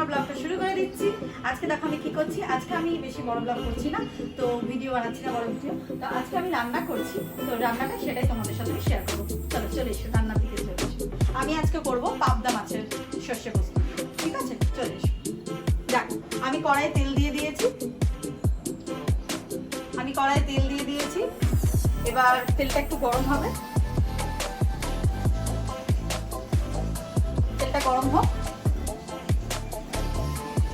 আমার ব্লগটা শুরু করে দিচ্ছি। আজকে দেখো আমি কি করছি। আজকে আমি বেশি বড় ব্লগ করছি না, তো ভিডিও বানাচ্ছি না, বড় ভিডিও। তো আজকে আমি রান্না করছি, তো রান্নাটা সেটাই তোমাদের সাথে শেয়ার করবো। চলো চলে এসো, রান্নার দিকে চলে এসো। আমি আজকে করবো পাবদা মাছের সর্ষে পোস্ত। ঠিক আছে, চলে এসো। দেখ, আমি কড়াইয়ে তেল দিয়ে দিয়েছি। এবার তেলটা একটু গরম হবে। তেলটা গরম হোক।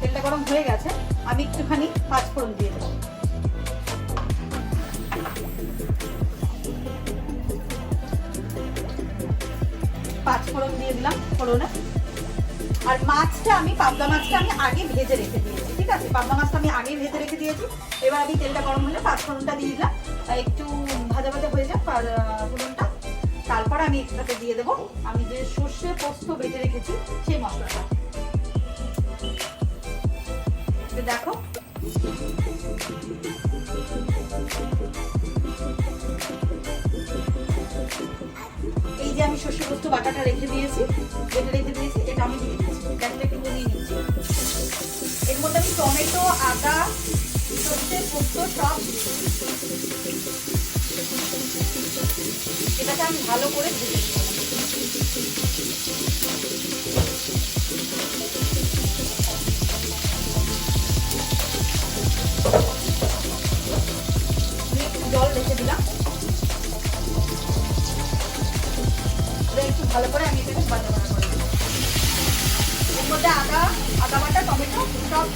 তেলটা গরম হয়ে গেছে, আমি একটুখানি পাঁচফোড়ন দিয়ে দেবো। পাঁচফোড়ন দিয়ে দিলাম ফোড়নে। আর মাছটা আমি পাবদা মাছটা আমি আগে ভেজে রেখে দিয়েছি। ঠিক আছে, পাবদা মাছটা আমি আগে ভেজে রেখে দিয়েছি। এবার আমি তেলটা গরম হলে পাঁচফোড়নটা দিয়ে দিলাম, একটু ভাজা ভাজা হয়ে যাক ফোড়নটা। তারপর আমি এটাতে দিয়ে দেবো আমি যে সর্ষে পোস্ত বেটে রেখেছি সেই মশলাটা। দেখো, এই যে আমি সর্ষে পোস্ত বাটাটা রেখে দিয়েছি, এটা আমি দিয়ে দিচ্ছি। গ্যাসটা একটু কমিয়ে নিচ্ছি। এর মধ্যে আমি টমেটো, আদা, সর্ষে পোস্ত সব এটাকে আমি ভালো করে ভেজে নেব। জল রেখে দিলাম, একটু ভালো করে আমি এটাকে ভাজা ভাজা করে দিলাম। এর মধ্যে আদা বাটা, টমেটো সব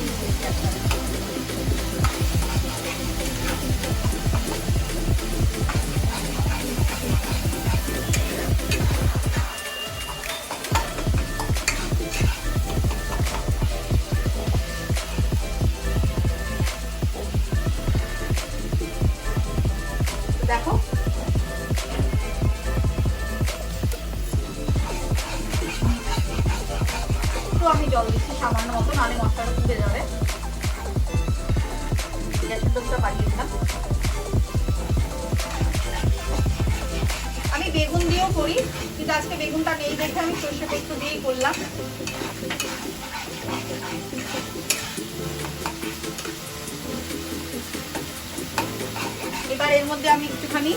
দেখো। আমি জল দিচ্ছি সামান্য মতো, নাহলে মশলাটা পুড়ে যাবে। গ্যাসের ফ্লেমটা বাড়িয়ে দিলাম। আমি বেগুন দিয়েও করি, কিন্তু আজকে বেগুনটা নেই দেখে আমি সর্ষে পোস্ত দিয়েই করলাম। এবার এর মধ্যে আমি একটুখানি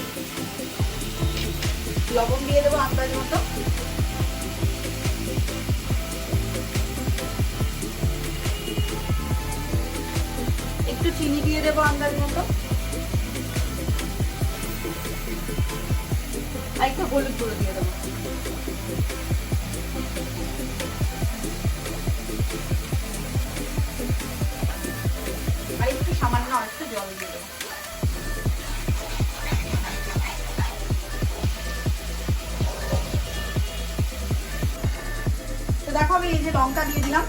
লবণ দিয়ে দেবো আন্দাজ মতো। একটু চিনি দিয়ে দেবো আন্দাজ মতো, আর একটু হলুদ গুঁড়ো দিয়ে দেবো। আর একটু সামান্য একটু জল দিয়ে দেবো। তো দেখো, আমি এই যে লঙ্কা দিয়ে দিলাম।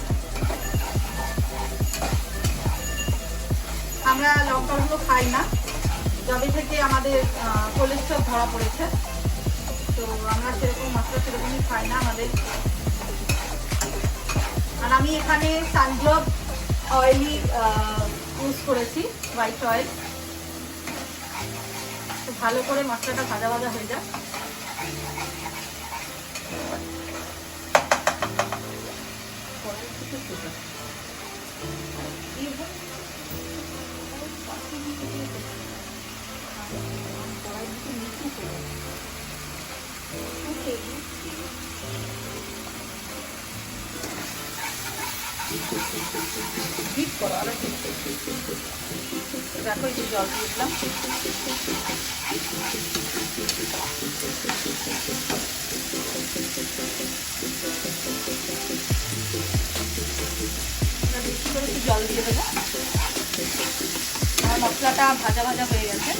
আমরা লঙ্কাগুলো খাই না, যবে থেকে আমাদের কোলেস্ট্রল ধরা পড়েছে, তো আমরা সেরকম মশলা সেরকমই খাই না আমাদের। আর আমি এখানে সানগ্লোভ অয়েলই ইউজ করেছি, হোয়াইট অয়েল। তো ভালো করে মশলাটা ভাজা ভাজা হয়ে যায়। দেখো, এই যে জল দিয়ে দিলাম। বেশি করে একটু জল দিয়ে দেবো। আমার মশলাটা ভাজা ভাজা হয়ে গেছে।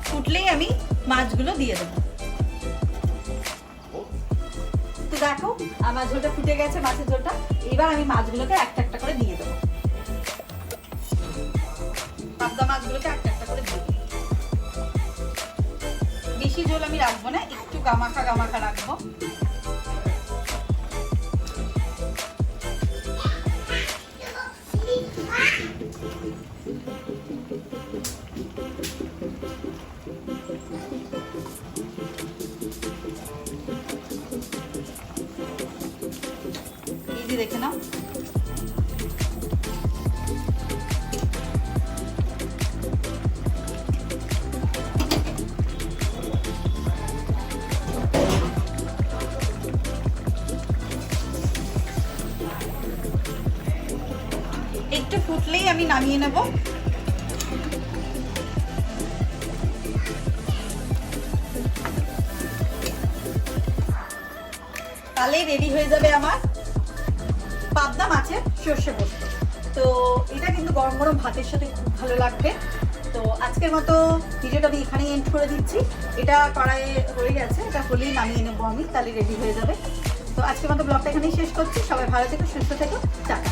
ফুটলেই আমি মাছগুলো দিয়ে দেবো। দেখো আমার ঝোলটা ফুটে গেছে, মাছের ঝোলটা। এবার আমি মাছগুলোকে একটা একটা করে দিয়ে দেবো, পাবদা মাছগুলোকে একটা একটা করে দিয়ে দেবো। বেশি ঝোল আমি রাখবো না, একটু গামাখা গামাখা রাখবো। এই যে দেখে নাও, একটু ফুটলেই আমি নামিয়ে নেব। তাহলেই রেডি হয়ে যাবে আমার পাবদা মাছের সর্ষে পোস্ত। তো এটা কিন্তু গরম গরম ভাতের সাথে খুব ভালো লাগবে। তো আজকের মতো ভিডিওটা আমি এখানেই এন্ড করে দিচ্ছি। এটা কড়াইয়ে হয়ে গেছে, এটা হলেই নামিয়ে নেবো আমি, তাহলে রেডি হয়ে যাবে। তো আজকের মতো ব্লগটা এখানেই শেষ করছি। সবাই ভালো থেকো, সুস্থ থেকো, টাটা।